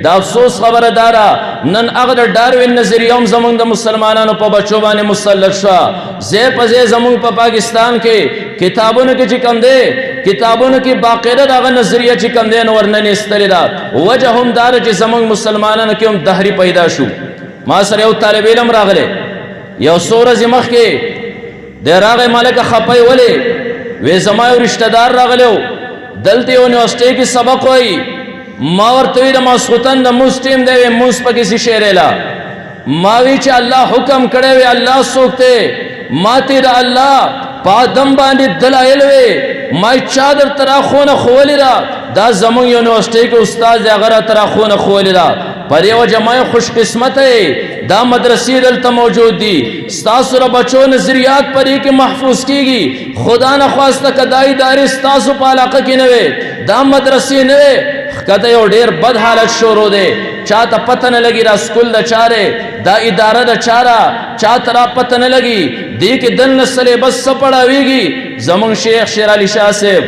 دا افسوس خبره دارا نن هغه د ډاروین نظریه هم زمونږ د مسلمانانو په بچو باندې مسلط شوه ځای په ځای زمونږ په پاکستان کې کتابونو کې چې کوم دی کتابونو کې باقاعده دغه نظریه چې کوم دی نو ورننې ایستلې ده وجه هم دا ده چې زمونږ مسلمانانو کې هم دهري پیدا شو ما سره یو طالب علم راغلی یو څو ورځې مخکې دی راغی مالکه خپی ولې وی زما یو رشته دار راغلی و دلته یونیورسټۍ کې سبق وایي ما ورته وی د ماسخوتن د مونځ ټیم دی وی مونځ پکې څه شی ریلا ما وی چې الله حکم کړی وی الله څوک دی ما ته د الله په آدم باندې دلایل وی ما چا درته راښونه ښوولې ده دا زمونږ یونیورسټۍ کې استاد دی هغه راته راښونه ښوولې ده پر یوه وجه ما خوش قسمته دا مدرسې دلته موجود دي ستاسو د بچو نظریات په دې کې محفوظ کیږي خدا نخواسته که دا ادارې ستاسو په علاقه کې نه وي دا مدرسې نه وي کته یو ډیر بد حالت شروع دی چاته پته نه لګي دا سکول د چاره دا اداره د چاره چاته را پته نه لګي دې کې دننه سلیبس څه پړاویږي زمونږ شیخ شیر علي شاه صاحب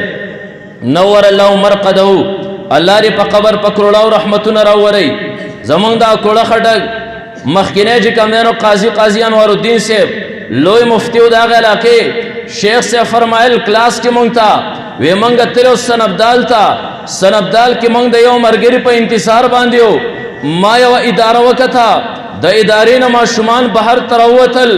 نور الله مرقده الله دې په قبر په کروړاو رحمتونه راوورئ زمونږ دا کوړه خټک مخکینی چې کوم دی نو قاضي انوار الدین صاحب لوی مفتی و د هغه علاقې شیخ صاحب فرمایل کلاس کې مونږ ته وی مونږ تلو سنبدال ته سنبدال کې مونږ د یو مرګري په انتظار باندې یو ما یو اداره وکته د ادارې نه ماشومان بهر ته راووتل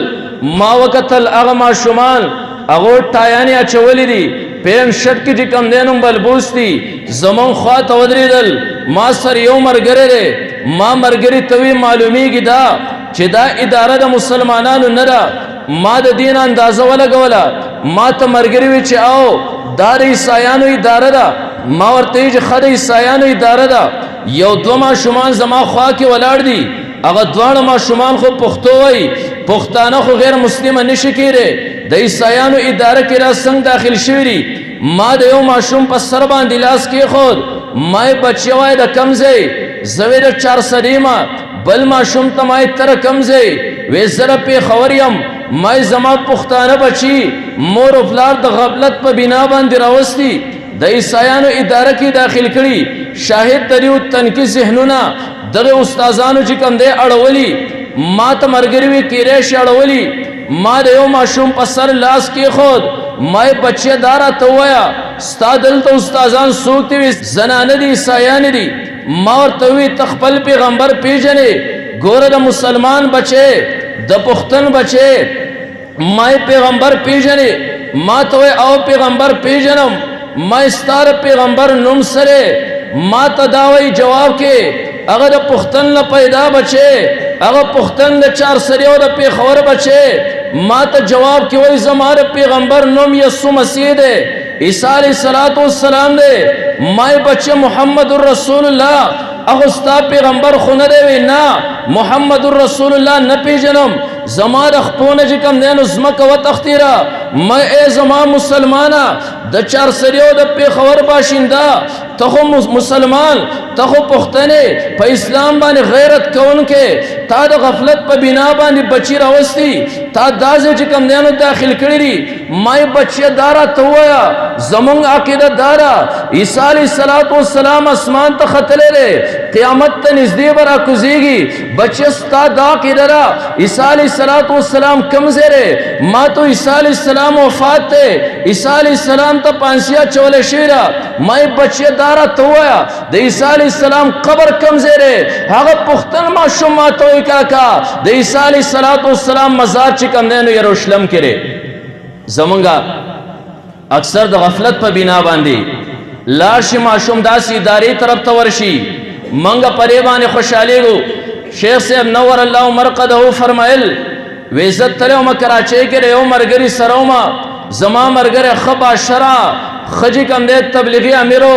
ما وکتل هغه ماشومان هغو ټایانې اچولې دي پین شرټ کې چې کوم دی نو بلبوس دي زمونږ خوا ته ودرېدل ما سره یو مرګری دی ما مرګري ته وی معلومیږي دا چې دا اداره د مسلمانانو نه ده ما د دین اندازه ولګوله ما ته مرګري وی چې او دا د عیسایانو اداره ده ما ورته چې ښه د عیسایانو اداره ده یو دوه ماشومان زما خوا کې ولاړ دي هغه دواړه ماشومان خو پښتو وایي پښتانه خو غیر مسلمه نشي کېدی د عیسایانو اداره کې را څنګه داخل شوي دي ما د یو ماشوم په سر باندې لاس کېښود ما یې بچی وای د کوم ځای زه وی د 400 ما بل ماشوم ته ما یې تره کوم ځای وی زه د پېښور یم ما یې زما پښتانه بچي مور و پلار د غفلت په بنا باندې راوستي د عیسایانو اداره کې داخل کړي شاهد د دې تنکي ذهنونه دغه استادانو چې کوم دی اړولي ما ته مرګري وی کېدای شي اړولي ما د یو ماشوم په سر لاس کېښود ما یې بچی دا راته ووایه ستا دلته استادان څوک دي وي زنانه دي عیسایان دي ما ورته وی ته خپل پیغمبر پیژنې ګوره د مسلمان بچی د پښتون بچی ما یې پیغمبر پیژنې ما ته وی او پیغمبر پیژنم ما یې ستا د پیغمبر نوم سره ما ته دا وی جواب کې هغه د پښتون نه پیدا بچی هغه پښتون د 400 او د پېښور بچی ما ته جواب کې وی زما د پیغمبر نوم یسوع مسیح دی عیسی علیه السلام دی ما یې بچی محمد رسول الله هغه ستا پیغمبر خو نه دی وی نه محمد رسول الله نه پیژنم زما د خپونه چې کوم دی نو ځمکه وتښتېره ما ای زما مسلمانه د 400 او د پېښور باشنده ته خو مسلمان ته خو پښتنې په اسلام باندې غیرت کوونکې تا د غفلت په بنا باندې بچی راوستی تا دا ځای چې کوم دی نو داخل کړي دي ما یې بچیه دا راته ووایه زمونږ عقیده دا ده عیسی علیه السلام اسمان ته ختلی دی قیامت ته نږدې به راکوزېږي بچیه ستا دا عقیده ده عیسی علیه السلام کوم ځای دی ما ته عیسی علیه السلام وفات دی عیسی علیه السلام ته پانسي اچولی شوې ده ما یې بچیه دا راته ووایه د عیسی علیه السلام قبر کوم ځای دی هغه پښتون ماشوم ما ته وایي کاکا د عیسی علیه السلام مزار چې کوم دی نو یروشلم کې دی زمونږ اکثر د غفلت په بنا باندې لاړ شي ماشوم داسې ادارې طرف ته ورشي منګه پرې باندې خوشحالېږو شیخ صاحب نور الله مرقده فرمایل وی زه تللی وم کراچۍ کې د یو مرګري سره ومه زما مرګری ښه باشره ښه چې کوم دی تبلیغي امیرو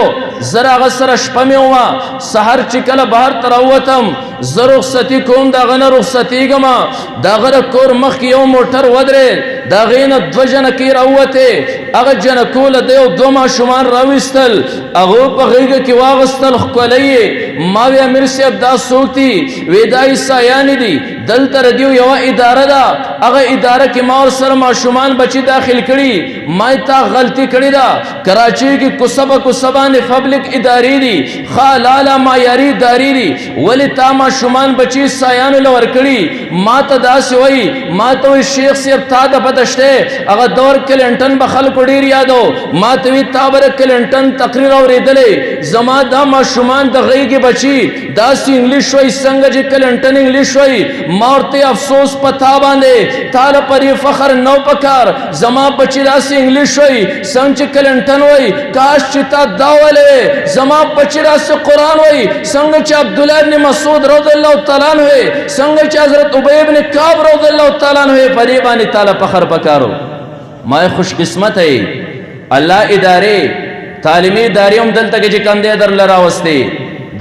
زه د هغه سره شپه مې ومه سحر چې کله بهر ته راووتم زه رخصتي کوم د هغه نه رخصتېږمه د هغه د کور مخکې یو موټر ودرېد د هغې نه 2 جنکۍ راووتې هغه جنکو له ده یو 2 ماشومان راویستل هغو په غېږه کې واغستل ښکلی یې ما وی امیر صاحب دا څوک دي وی دا عیسایان دي دلته ردیو یو اداره ده، هغه اداره کې ما ورسره ماشومان بچي داخل کړي، ما تا غلطي کړې ده. کراچۍ کې کوڅه باندې پبلک ادارې دي، خالاله معیاري ادارې دي، ولې تا ماشومان بچي سایانو له ورکړي؟ ما ته داسې وایي، ما ته وایي شیخ صاحب تا د پته شته هغه دور کلینټن به خلکو ډېر یادو. ما ته وایي تا به د کلینټن تقریر اورېدلی، زما دا ماشومان د غېږې بچي داسې انګلیش وایي څنګه چې کلینټن انګلیش وایي. ما ورته افسوس په تا باندې، تا لپاره فخر نو پکار، زما بچي داسې انګلیش وایي څنګه چې کلینټن وایي. کاش چې تا دا ویلې زما بچي داسې قرآن وایي څنګه چې عبدالله ابن مسعود رضی الله تعالی عنہ وایي، څنګه چې حضرت ابی ابن کعب رضی الله تعالی عنہ وایي. په دې باندې تعالی فخر پکارو. ما خوش قسمت ہے الله ادارې تعلیمي ادارې هم دلته کې چې کم دی درله راوستې،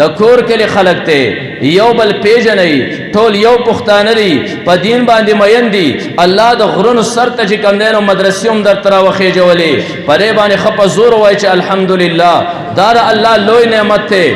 د کور کلي خلک ته یو بل پیژنئ، ټول یو پښتانه دي، په دین باندې مین دي. الله د غرونو سر ته چې کم دی نو مدرسې هم درته راوخېجولې، په دې باندې ښه په زور ووایي چې الحمدلله دا د الله لوی نعمت دی.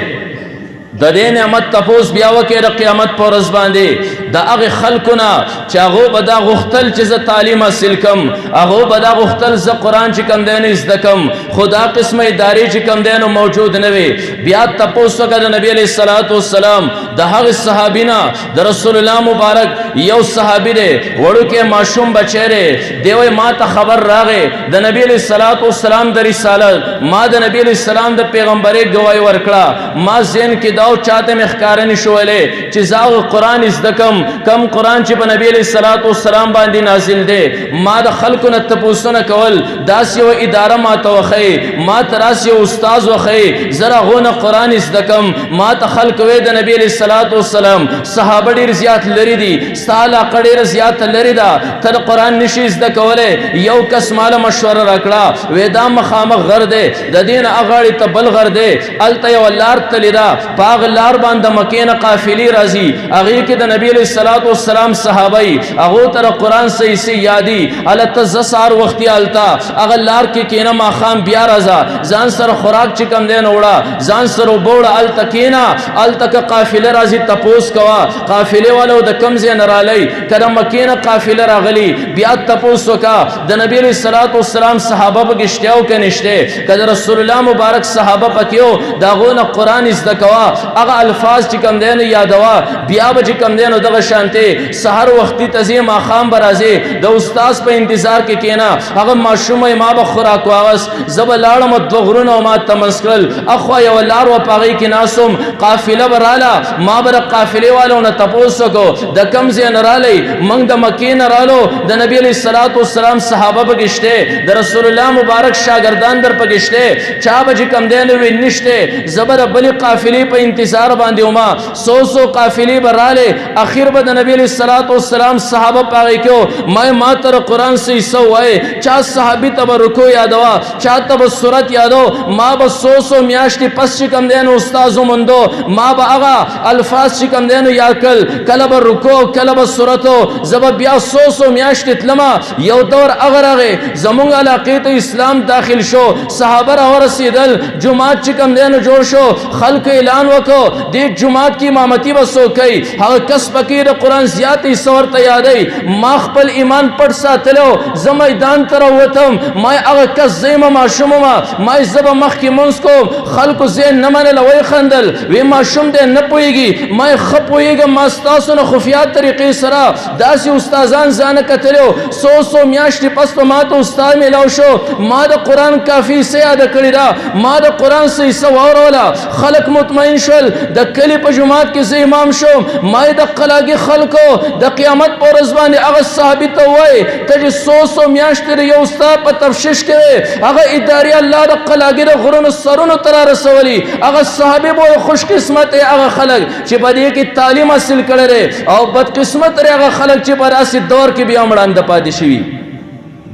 د دې نعمت تپوس بیا وکړئ د قیامت په ورځ باندې د هغې خلکو نه چې هغو به دا غوښتل چې زه تعلیم حاصل کم، هغو به دا غوښتل زه قرآن چې کم دی نو زده کم، خو دا قسمه ادارې چې کم دی نو موجود نه وي. بیا تپوس وکړه د نبي علیه الصلاة والسلام د هغې صحابي نه، د رسول الله مبارک یو صحابي دی وړوکی ماشوم بچی دی، دی وایي ما ته خبر راغی د نبي علیه الصلاة والسلام د رسالت، ما د نبي علیه السلام د پیغمبرۍ ګواهي ورکړه، ما ذهن کې او چاته مې ښکاره نه شو ویلی چې زه هغه قرآن زده کم قرآن چې په نبي علیه الصلاة والسلام باندې نازل دی. ما د خلکو نه تپوسونه کول، داسې یوه اداره ما ته وښیي، ما ته راسې یو استاذ وښیي، زه د هغو نه قرآن زده کم. ما ته خلک وایي د نبي علیه الصلاة والسلام صحابه ډېر زیات لرې دي، ستا علاقه ډېره زیاته لرې ده، ته د قرآن نشي زده کولی. یو کس ماله مشوره راکړه، وایي دا مخامخ غر دی، د دې نه اغاړې ته بل غر دی، هلته یوه لار تلې ده، هغه لار باندې مکې نه قافلې راځي، هغې کې د نبي علیه الصلاة والسلام صحابه یي، هغو ته د قرآن صحیح یادي. هلته زه سهار وختي هلته هغه لار کې کښېنه، ماښام بیا راځه، ځان سره خوراک چې کوم دی نو وړه، ځان سره اوبه وړه، هلته کښېنه، هلته که قافله راځي تپوس کوه قافلې والو د کوم ځای نه رالی، که د مکې نه قافله راغلي بیا تپوس وکړه د نبي علیه الصلاة والسلام صحابه پکې شته او که نشته، که د رسول الله مبارک صحابه پکې وو د هغو نه قرآن زده کوه، هغه الفاظ چې کم دی نو یادوه. بیا به چې کم دی نو دغه شانتې سحر وختي ته ځې، ماښام به راځې، د استاذ په انتظار کې کښېنه، هغه ماشوم وایي ما به خوراک واغست، زه به لاړم دوه غرونه ما تمس کړل، اخوا یوه لار وه په هغې کې ناست وم، قافله به راله، ما به د قافلې والو نه تپوس وکړو د کوم ځای نه رالی، موږ د مکې نه رالو، د نبي علیه الصلاة والسلام صحابه پکې شته، د رسول الله مبارک شاګردان در پکې شته، چا به چې کم دی نو وي نشته، زه به د بلې قافلې په انتظار باندې وما، سو قافلې به رالی، اخر به د نبي علیه الصلاة والسلام صحابه په هغې کې وو، ما ته د قرآن څه حصه ووایې، چا صحابي ته به رکوع یادوه، چا ته به صورت یادو، ما به څو میاشتې پس چې کم دی نو استاذ وموندو، ما به هغه الفاظ چې کم دی نو یاد کړل، کله به رکوع کله به صورت و، زه به بیا څو میاشتې تلمه. یو دور هغه راغی زمونږ علاقې ته اسلام داخل شو، صحابه راورسېدل، جومات چې کم دی نو جوړ شو، خلکو اعلان وکړو دې جماعت کی امامتي به څوک کوي، هغه کس پکې د قرآن زیات حصه ورته یادوي. ما خپل ایمان پټ ساتلو، زه میدان ته راووتم، ما هغه کس زه یم ماشوم ومه، ما زه به مخکې مونځ کوم، خلکو زه یې نه منله، ویې خندل، وی ماشوم دی نه پوهېږي، ما یې ښه پوهېږم، ما ستاسو نه خفیات طریقې سره داسې استادان ځانه کتلو، څو میاشتې پس په ما ته استاد میلاو شو، ما د قرآن کافي څه یاده کړې ده، ما د قرآن څه حصه واوروله، خلک مطمئن شول، د کلي په جومات کې زه امام شوم، ما یې د قلاګي خلکو د قیامت په ورځ باندې هغه صحابي ته ووایي ته چې څو میاشتې د یو استاد په تفشیش کې وې، هغه ادارې الله د قلاګي د غرونو سرونو ته رارسولي، هغه صحابي به وایي خوش قسمت دی هغه خلک چې په دې کې تعلیم حاصل کړی دی، او بدقسمت دی هغه خلک چې په داسې دور کې بیا مړانده پاتې شوي.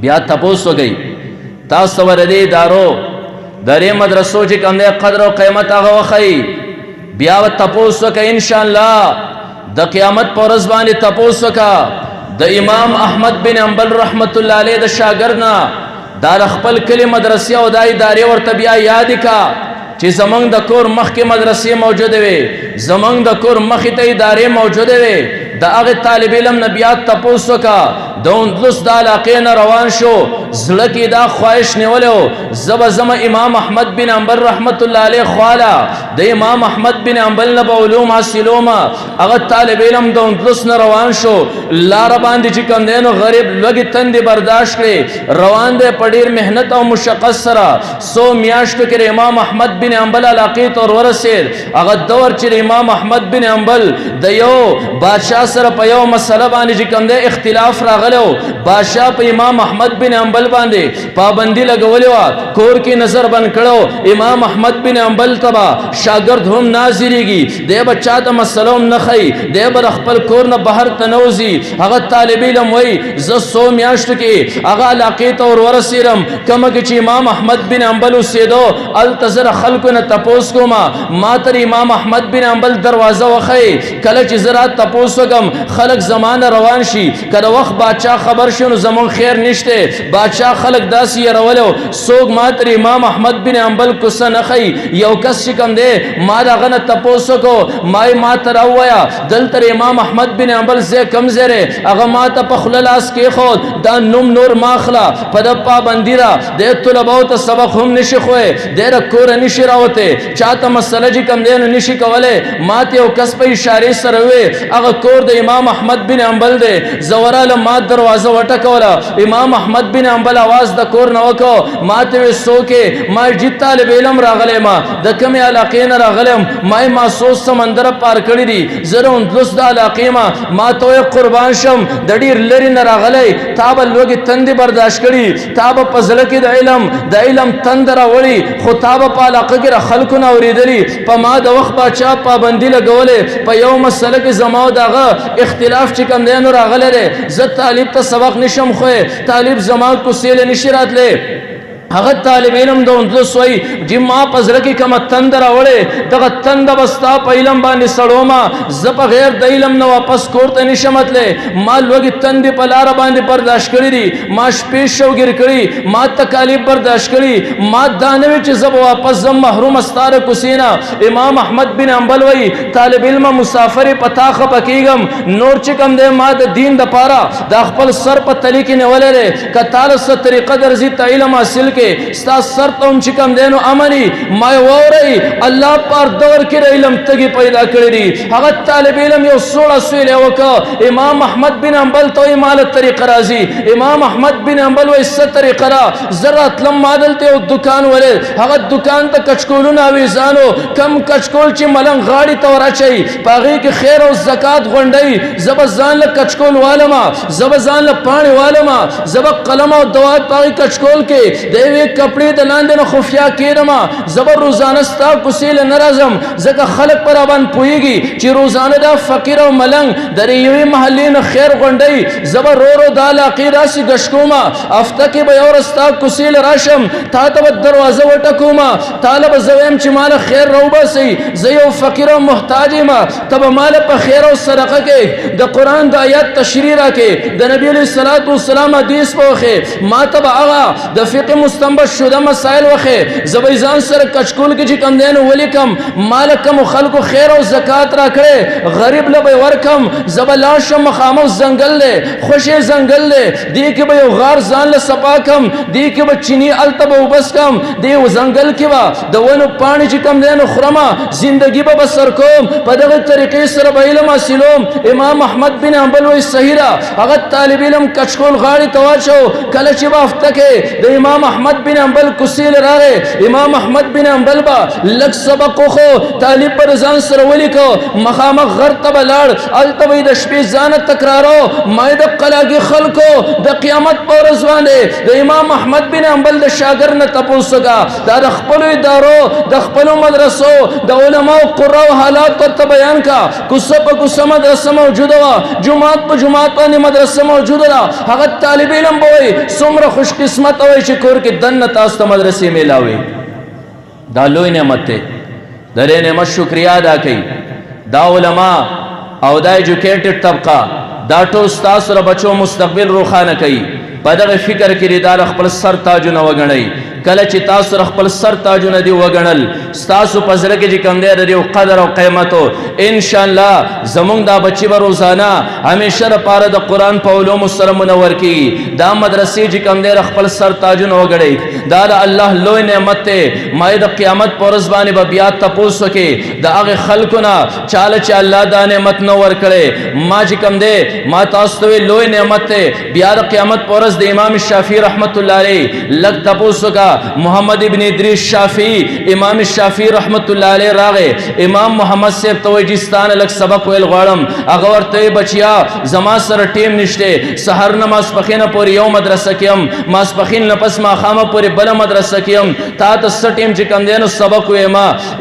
بیا تپوس وکړئ تاسو ته د دې ادارو د دې مدرسو چې کوم دی قدر او قیمت هغه وښیي. بیا به تپوس وکړئ انشاءالله د قیامت په ورځ باندې تپوس وکړه د امام احمد بن حنبل رحمت الله علیه د شاګرد نه، دا د خپل کلي مدرسې او دا ادارې ورته بیا یادې کا چې زمونږ د کور مخکې مدرسې موجودې وې، زمونږ د کور مخې ته ادارې موجودې وې، د هغه طالب علم نه بیا تپوس وکړه د اندلس د علاقې نه روان شو زړه کې دا خواهش نیولی زه به ځمه امام احمد بن حنبل رحمت الله علیه خواله د امام احمد بن حنبل نه به علوم حاصلومه هغه طالب علم د اندلس نه روان شو لاره باندې چې کوم دی نو غریب لږې تندې برداشت کړې روان دی په ډېر محنت او مشقت سره څو میاشتو کې امام احمد بن حنبل علاقې ته ورسېد هغه دور چې امام احمد بن حنبل د یو بادشاه سره په یو مسله باندې چې کوم دی اختلاف راغلی و بادشاه په امام احمد بن حنبل باندې پابندي لګولې وه کور کې نظر بند کړو امام احمد بن حنبل ته به شاګرد هم نه حاضرېږي دی به چا ته مسله هم نه ښیي دی به د خپل کور نه بهر ته نه وځي هغه طالب علم وایي زه څو میاشتو کې هغه علاقې ته ورورسېدم کومه کې چې امام احمد بن حنبل اوسېدو هلته زه د خلکو نه تپوس کومه ما تر امام احمد بن حنبل دروازه وښیي کله چې زه را تپوس وکړم خلک زما نه روان شي که د وخت بادشاه خبر شي نو زموږ خیر نشته بادشاه خلک داسې یرولی و څوک ما تر امام احمد بن حنبل کوڅه نه ښیي یو کس چې کوم دی ما د هغه نه تپوس وکړو ما یې ما ته راووایه دلته امام احمد بن حنبل ځای کوم ځای دی هغه ما ته په خوله لاس کېښود دا نوم نور ما اخله په ده پابندي ده دی طلباو ته سبق هم نشي ښوی دی د کوره نشي راوتی چا ته مسله چې کوم دی نو نشي کولی ما ته یو کس په اشارې سره وی هغه کور د امام احمد بن حنبل دی زه ورالم ما دروازه وټکوله امام احمد بن حنبل اواز د کور نه وکړو ما ته وی څوک یې ما جد طالب علم راغلی ما د کومې علاقې نه راغلم ما ما څو سمندره پار کړي دي زه د اندلس د علاقې ما ته وی قربان شم د ډېر لرې نه راغلی تا به لوږې تندې برداشت کړي تا به په زړه کې د علم تند راوړي خو تا به په علاقه کې د خلکو نه اورېدلي په ما د وخت باچا پابندي لګولې په یو مسله کې زما او د هغه اختلاف چې کوم دی نو راغلی دی زه طالب ته سبق نشم ښوی طالب زما کوڅې له نشي راتلی هغه طالب علم د اندلس وایي چې ما په زړه کې کومه تنده راوړې دغه تنده به ستا په علم باندې سړومه زه په غیر د علم نه واپس کور ته نشم تللی ما لوږې تندې په لاره باندې برداشت کړي دي ما شپې شوګیر کړي ما تکالیف برداشت کړي ما دا نه وي چې زه به واپس ځم محرومه ستا د کوڅې نه امام احمد بن حنبل وایي طالب علمه مسافر په تا خفه کېږم نور چې کوم دی ما د دین دپاره دا خپل سر په تلي کې نیولی دی که تاله څه طریقه درځي ته علم حاصل ستا سر ته هم چې کوم دی نو امني ما یې واورئ الله پار دور کې د علم تږي پیدا کړي دي هغه طالب علم یو سوړه سویلی وکړه امام احمد بن حنبل ته وایي ما له طریقه راځي امام احمد بن حنبل وایي څه طریقه را زه راتلم ما دلته یو دکان ولید هغه دکان ته کچکولونه اویزانو کم کچکول چې ملنګ غاړې ته ور اچوي په هغې کې خیر او زکات غونډوي زه به ځان له کچکول والمه زه به ځان له پاڼې والمه زه به قلم او دوات په هغې کچکول کې د یوې کپړې د لاندې نه خفیا کېدمه زه به روزانه ستا کوڅې له نه راځم ځکه خلک په راباندې پوهېږي چې روزانه دا فقیر او ملنګ د یوې محلې نه خیر غونډوي زه به رو رو دا علاقې داسې ګشت کومه هفته کې به یو ورځ ستا کوڅې له راشم تا ته به دروازه وټکومه تا له به زه وایم چې ما له خیر راوباسئ زه یو فقیر او محتاج یم ته به ما له په خیر او صدقه کې د قرآن د آیات تشریح راکې د نبي علیه الصلاة والسلام حدیث به وښې ما ته به هغه د فقه مستنبط شده مسائل وښې زه به ځان سره کچکول کې چې کوم دی نو ولیکم ما له کومو خلکو خیر او زکات راکړی غریب له به یې ورکم زه به لاړ شم مخامخ ځنګل دی خوشې ځنګل دی دې کې به یو غار ځان له صفا کم دې کې به چینی هلته به وبس کم دې ځنګل کې به د ونو پاڼې چې کوم دی نو خورمه زندګي به بسر کوم په دغه طریقې سره به علم حاصلوم امام احمد بن حنبل وایي صحیح ده هغه طالب علم کچکول غاړې ته واچو کله چې به هفته کې د امام احمد بن حنبل کوڅې له راغی امام احمد بن حنبل به لږ سبق وښو طالب به ځان سره ولیکو مخامخ غر ته به لاړ هلته به یې د شپې ځانه تکرارو ما یې د قلاګي خلکو د قیامت په ورځ باندې د امام احمد بن حنبل د شاګرد نه تپوس وکړه دا د خپلو ادارو د خپلو مدرسو د علماو قراو حالات ورته بیان کا کوڅه په کوڅه مدرسه موجوده وه جومات په جومات باندې مدرسه موجوده ده هغه طالب علم به وایي څومره خوش قسمت وایي چې کور کې دننه تاسو ته مدرسې میلاوي دا لوی نعمت دی د دې نعمت شکریا ادا کوي دا علما او دا ایجوکیټډ طبقه دا ټول ستاسو د بچو مستقبل روښانه کوي په دغه فکر کې دا خپل سر تاجونه وګڼئ کله چې تاسو خپل سر تاجونه دی وګڼل تاسو په زړه کې چې کوم دی د یو قدر او قیمت ان شاء الله زمونږ دا بچي به روزانه همیشه لپاره د قرآن په علومو سره منور کیږي دا مدرسې چې کوم دی خپل سر تاجونه وګړي دا د الله لوی نعمت دی ما د قیامت په ورځ باندې به بیا تپوس وکړي د هغه خلکو نه چاله چې الله دا نعمت نه ورکړی ما چې کوم دی ما تاسو ته لوی نعمت دی بیا د قیامت په ورځ د امام شافعي رحمت الله علیه لږ تپوس وکړه محمد ابن ادریس شافعي امام شافعي رحمت الله علیه راغی امام محمد صاحب توجیستان لږ سبق ویل غواړم هغه ورته بچیا زما سره ټیم نشته سحر نه ماسپخینه پورې یو مدرسه کې ماسپخین نه پس ماښامه پورې بل مدرسه کې تا ته څه ټیم چې کوم دی نو سبق ویم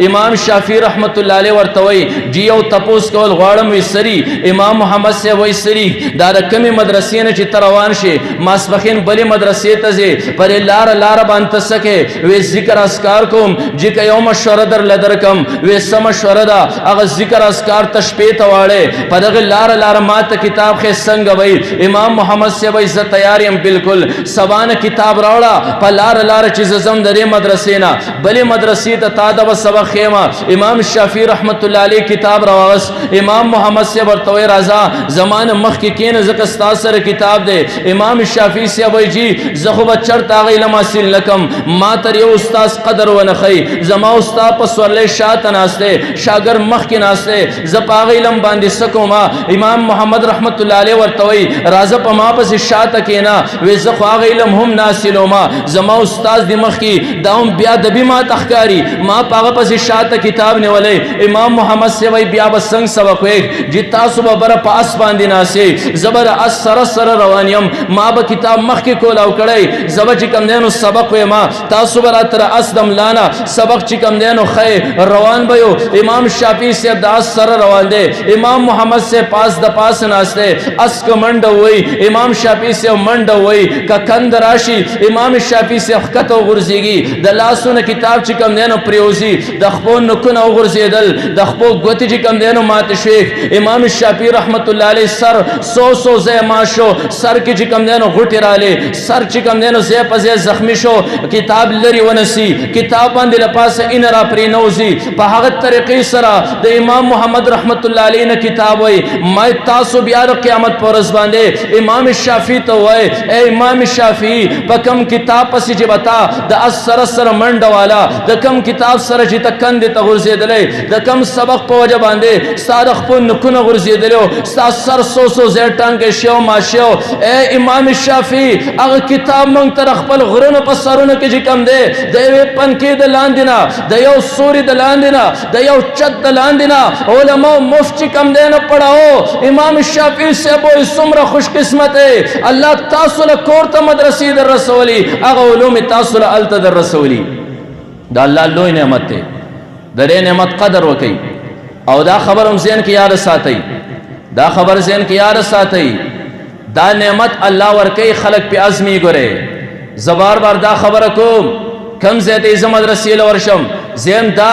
امام شافعي رحمت الله علیه ورته وی جی یو تپوس کول غواړم وی سری امام محمد صاحب وی سری دا د کمی مدرسې نه چې ته روان شې ماسپخین بلې مدرسې ته ځې پرې لاره باندې سکې وی ذکر اسکار کوم چې که یو مشوره درله درکم وی څه مشوره ده هغه ذکر اسکار ته شپې ته واړې په دغه لاره ما ته کتاب ښې څنګه وی امام محمد صاحب وی زه تیار یم بالکل سبا نه کتاب راوړه په لاره چې زه ځم د دې مدرسې نه بلې مدرسې ته تا ته به سبق ښیم امام شافعي رحمت الله علیه کتاب راواغست امام محمد صاحب ورته وی راځه زمانه مخکې کښېنه ځکه ستا سره کتاب دی امام شافعي صاحب وی جي زه خو به چرته هغه علم حاصل نه کړم ما تر یو استاذ قدر ونه ښیي زما استاد په سورلۍ شاته ناست دی شاګرد مخکې ناست دی زه په هغه علم باندې څه کوم امام محمد رحمت الله علیه ورته وی راځه په ما پسې شاته کښېنه وی زه خو هغه علم هم نه حاصلوم زما استاد د مخکې دا هم بیا ادبي ما ته ښکاري ما په هغه پسې شاته کتاب نیولی امام محمد صاحب وی بیا به څنګه سبق ویږ چې تاسو به بره په اس باندې ناستې زه به د اس سره روان یم ما به کتاب مخکې کولاو کړی زه به چې کوم دی نو سبق ویم تاسو به راته د اس د ملانه سبق چې کوم دی نو ښی روان به یو امام شافعي صاحب د اس سره روان دی امام محمد صاحب پاس د پاسه ناست دی اس که منډه ووایي امام شافعي صاحب منډه ووایي که کند راشي امام شافعي صاحب ښکته وغورځېږي د لاسونه کتاب چې کوم دی نو پرېوځي د خپو نوکونه وغورځېدل د خپو ګوتې چې کوم دی نو ماتې شوې امام شافعي رحمت الله علیه سر سو ځای مات شو سر کې چې کوم دی نو غوټې رالې سر چې کوم دی نو ځای په ځای زخمي شو کتاب لرې ونسي کتاب باندې له پاسه این را پرېنوځي په هغه طریقې سره د امام محمد رحمت الله علیه نه کتاب وایي ما تاسو بیا د قیامت په ورځ باندې امام شافعي ته وایي ای امام شافعي په کوم کتاب پسې چې بتا د اس سره منډه والا د کوم کتاب سره چې ته کندې ته غورځېدلی د کوم سبق په وجه باندې ستا د خپل نوکونه غورځېدلی ستا سر څو ځای ټانګې شو ماشو ای امام شافعي هغه کتاب موږ ته خپل غرونو په سرونو کې چې کوم دی د یوې پنکې د لاندې نه د یو سوري د لاندې نه د یو چت د لاندې نه علماء مفت چې کوم دی نه پړاو امام شافعي صاحب وایي څومره خوش قسمت دی الله تاسو له کور ته مدرسې در رسولي هغه علوم تاسو له هلته در رسولي دا الله لوی نعمت دی د دې نعمت قدر وکړئ او دا خبر هم ذهن کې یاد ساتئ دا خبر ذهن کې یاد ساتئ دا نعمت الله ورکوي خلق په ازمي ګوري زبار بار دا خبره کوم کم ځای ته زه مدرسې له ورشم زم دا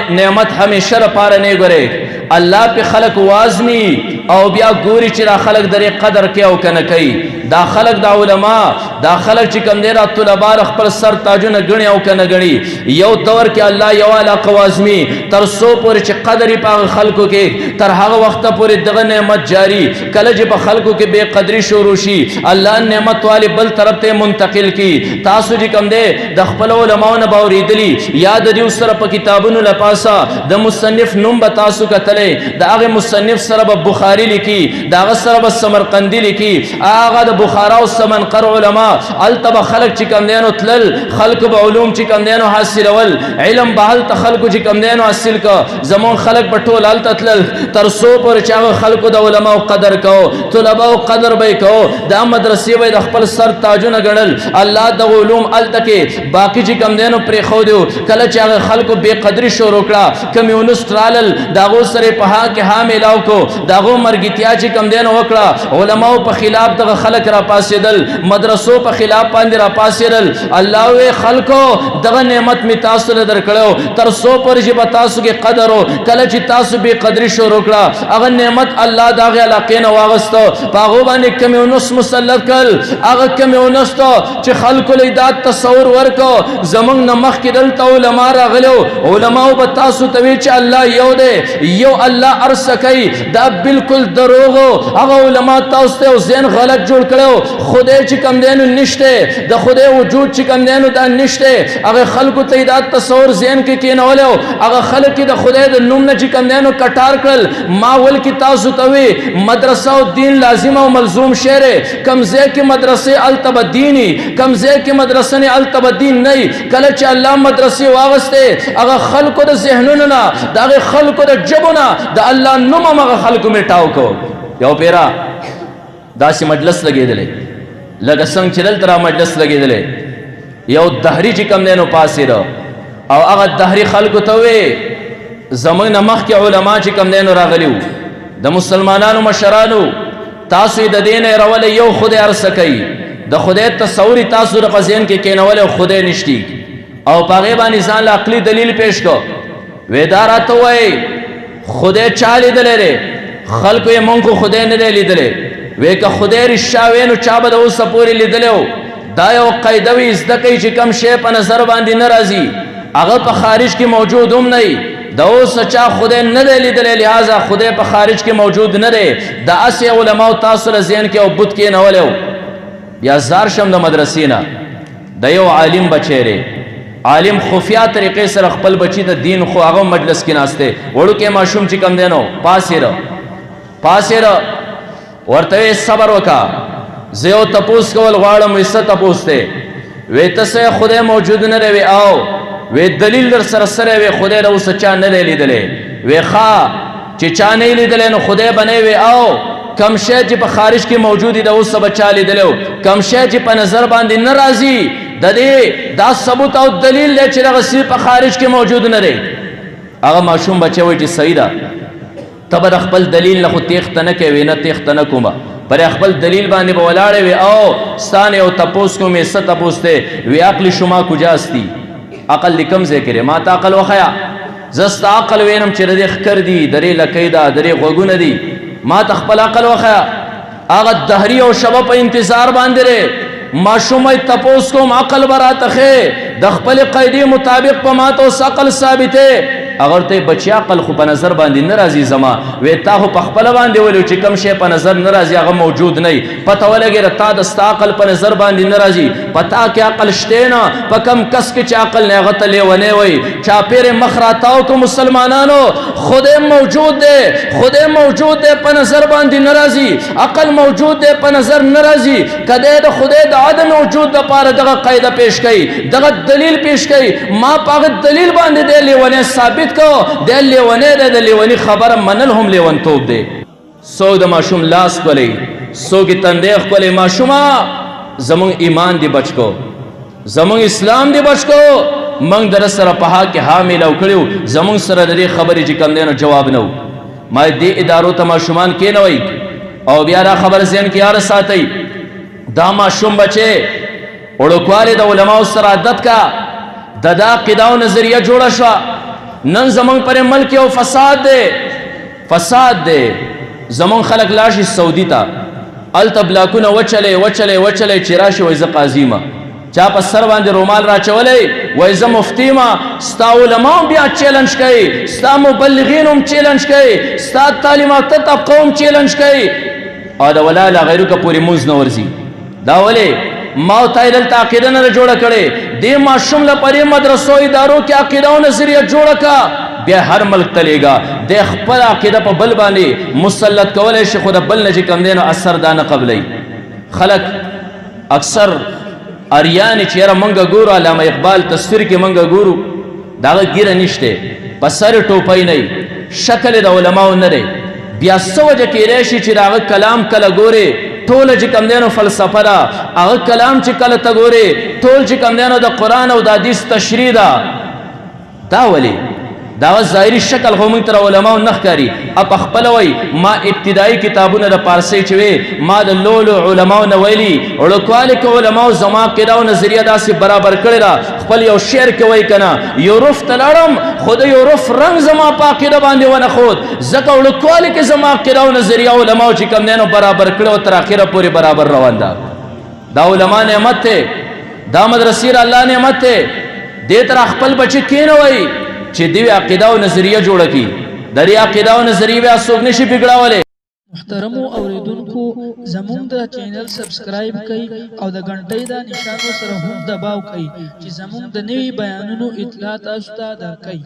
نعمت همیشه لپاره نه ګوري الله په خلق وازمي او بیا ګوري چې دا خلق درې قدر کوي او کنه کوي دا خلق دا علما دا خلق چې کوم دی را طلبا خپل سر تاجونه ګڼي او کنه ګڼي یو دور کې الله یو علاقه وازمي تر څو پورې چې قدر یې په خلکو کې تر هغه وخته پورې دغه نعمت جاری کله چې په خلکو کې بے قدری شروع شي الله نعمت والی بل طرف ته منتقل کی تاسو چې کوم دی د خپل علماو نه باوریدلی یاد دی سره په کتابونو لپاسا د مصنف نوم به تاسو کتلې د هغه مصنف سره به بخاری لیکي د هغه سره به سمرقندی لیکي هغه د بخارا او سمنقر علما التب خلق چې کوم دینو تلل خلق به علوم چې کوم دینو حاصلول علم به هل خلق چې کوم دینو حاصل کا زمون خلق په ټول الت تلل تر سو پر چې هغه خلق د علما او قدر کو طلبه او قدر به کو د مدرسې به د خپل سر تاجونه غړل الله د علوم الت کې باقی چې کوم دینو پر خو دیو کله چې هغه خلق بے قدری شروع کړه کمیونست رالل داغو سره په ها کې ها ملاو کو داغو مرګتیا چې کوم دینو وکړه علما په خلاف دغه خلق خلق را پاسېدل مدرسو په خلاف باندې را پاسېدل الله وی خلکو دغه نعمت می تاسو له درکړو تر سو پر چې په تاسو کې قدر او کله چې تاسو به قدر شروع کړه هغه نعمت الله دغه علاقې نه واغستو په هغه باندې کمیونست مسلط کړ هغه کمیونست چې خلکو له دا تصور ورکو زمونږ نه مخکې دلته علما راغلو علماو به تاسو ته وی چې الله یو دی یو الله ارس کوي دا بالکل دروغ هغه علما تاسو ته ذهن غلط جوړ کړو خدای چې کم دینو نشته د خدای وجود چې کم دینو دا نشته هغه خلکو ته دا تصور ذهن کې کېنولو هغه خلک د خدای د نوم نه چې کم دینو کټار کړل ما ول کې تاسو ته وی مدرسه او دین لازم او ملزوم شعر کمزه کې مدرسه التب دینی کمزه کې مدرسه نه التب دین نه کله چې الله مدرسه واغسته هغه خلکو د ذهنونو نه دغه خلکو د جبونه د الله نوم هغه خلکو میټاو کو یو پیرا داسې مجلس لګېدلې لکه څنګه چې دلته را مجلس لګېدلې یو دهري چې کم دی نو پاسېده او هغه دهري خلکو ته وی زموږ نه مخکې علما چې کم دی نو راغلي وو د مسلمانانو مشرانو تاسو یې د دې نه رولی یو خدای هر څه کوي د خدای تصور تاسو د په ذهن کې کېنولی او خدای نشتی او په هغې باندې ځان له عقلي دلیل پیش کو وی دا راته وایي خدای چا لیدلی دی خلکو یې مونږ خو خدای نه دی لیدلی وی که خدای رښتیا وی نو چا به د اوسه پورې لیدلی و دا یو قاعده وي زده کوي چې کم شی په نظر باندې نه راځي هغه په خارج کې موجود هم نه وي د اوسه چا خدای نه دی لیدلی لہذا خدای په خارج کې موجود نه دی د هسې علماو تاسو له ذهن کې او بت کېنولی و بیا زار شم د مدرسې نه د یو عالم بچی دی عالم خفیه طریقې سره خپل بچی ته دین خو هغه مجلس کې ناسته وړوکی ماشوم چې کم دی نو پاسېره ورته صبر وکا زه یو تپوس کول غواړم وی څه تپوس دی وی ته څه خدای موجود نه دی وی او وی دلیل در سره سره وی خدای د اوسه چا نه دی لیدلی وی ښه چې چا نه لیدلی نو خدای به نه وی او کم شی چې په خارج کې موجود دی د اوسه به چا لیدلی و کم شی چې په نظر باندې نه راځي د دې دا ثبوت او دلیل دی چې دغه څه په خارج کې موجود نه دی هغه ماشوم بچی وایي چې صحیح ده ته به د خپل دلیل نه خو تیښته نه کوې نه تیښته نه کومه پر خپل دلیل باندې به ولاړې وي او ستا نه یو تپوس کوم څه تپوس دی وی عقل شما کجاستی عقل دې کوم ځای کې ما ته عقل وښیه زه ستا عقل وینم چې د دې ښکر دي درې لکۍ ده درې غوږونه دي ما ته خپل عقل وښیه هغه دهري او شبه په انتظار باندې دی ماشوم تپوس کوم عقل به راته ښې د خپل قاعدې مطابق په ما ته اوس عقل ثابتې اگر ته بچی عقل خو په نظر باندې نه راځي زما وی تا خو په خپله باندې ویلو چې کوم شی په نظر نه راځي هغه موجود نه وي پته ولګېده تا د ستا عقل په نظر باندې نه راځي په تا کې عقل شته نه په کم کس کې چې عقل نه هغه ته لیونی وایي چاپېرې مخ راتاو که مسلمانانو خدای موجود دی خدای موجود دی په نظر باندې نه راځي عقل موجود دی په نظر نه راځي که دی د خدای د عدم وجود دپاره دغه قاعده پیش کوي دغه دلیل پیش کوي ما په هغه دلیل باندې دی لیونی ثابت کو د لیونی دی د لیونی خبره منل هم لیونتوب دی څوک د ماشوم لاس کولی څوک یې تندی ښکلی ماشومه زمونږ ایمان دی بچ کو زمونږ اسلام دی بچ کو موږ در سره په حق کې ها میلاو کړي زمونږ سره د دې خبرې چې کوم دی نو جواب نه و ما دې ادارو ته ماشومان کېنوئ او بیا دا خبر ذهن کې یاره ساتئ دا ماشوم بچی وړوکوالې د علماو سره عادت کا د دا عقیده او نظریه جوړه شوه نن زمونږ پر ملک یو فساد دی زمونږ خلک لاشي سعودي ته هلته بلاکونه وچلی چې راشي وایي زه قاضي ما چا په سر باندې رومال راچولی وایي زه مفتي ما ستا علما هم بیا چیلنج کوي ستا مبلغین هم چیلنج کوي ستا تعلیماته طبقه هم چیلنج کوي او د ولا لا غیرو که پورې مونځ نه ورځي دا ولې ما او تا یې دلته عقیده نه ده جوړه کړې دې ماشوم لپاره مدرسو ادارو کې عقیده او نظریه جوړه کا بیا هر ملک تلیږه د خپل عقیده په بل باندې مسلط کولی شي خو د بل نه چې کوم دی نو اثر دا نه قبلوي خلک اکثر اریانې چې یاره مونږ ګورو علامه اقبال تصویر کې مونږ ګورو د هغه ګیره نشته په سر ټوپۍ نه شکل د علماو نه دی بیا څه وجه کیدی شي چې د هغه کلام کله ګورې ټوله چې کوم دی نو فلسفه ده هغه کلام چې کله ته ګورې ټول چې کوم دی نو د قرآن او د حدیث تشریح ده دا ولې دا ظاهري شکل خو موږ تر علماو نه ښکاري اپ خپل وای ما ابتدایي کتابونه د پارسي چې ما د لولو علماو نه ویلي وړوکوالي کې علماو زما عقیده او نظریه داسې برابر کړې ده خپل یو شعر کې وای کنه یورپ ته لاړم خو د یورپ رنګ زما په عقیده باندې ونه ښود ځکه وړوکوالي کې زما عقیده او نظریه علماو چې کوم دی نو برابر کړې او تر اخره پورې برابر روان ده دا علما نعمت دی دا مدرسې الله نعمت دی دې تر خپل بچي کېنوئ چې دوی عقیده او نظریه جوړه کړي د دې عقیده او نظریې بیا څوک نشي بګړولی محترمو اوریدونکو زموږ د چینل سبسکرایب کړئ او د غنټۍ د نشان سره هم دباو کړئ چې زموږ د نوي بیانونو اطلاع تاسو ته درکړي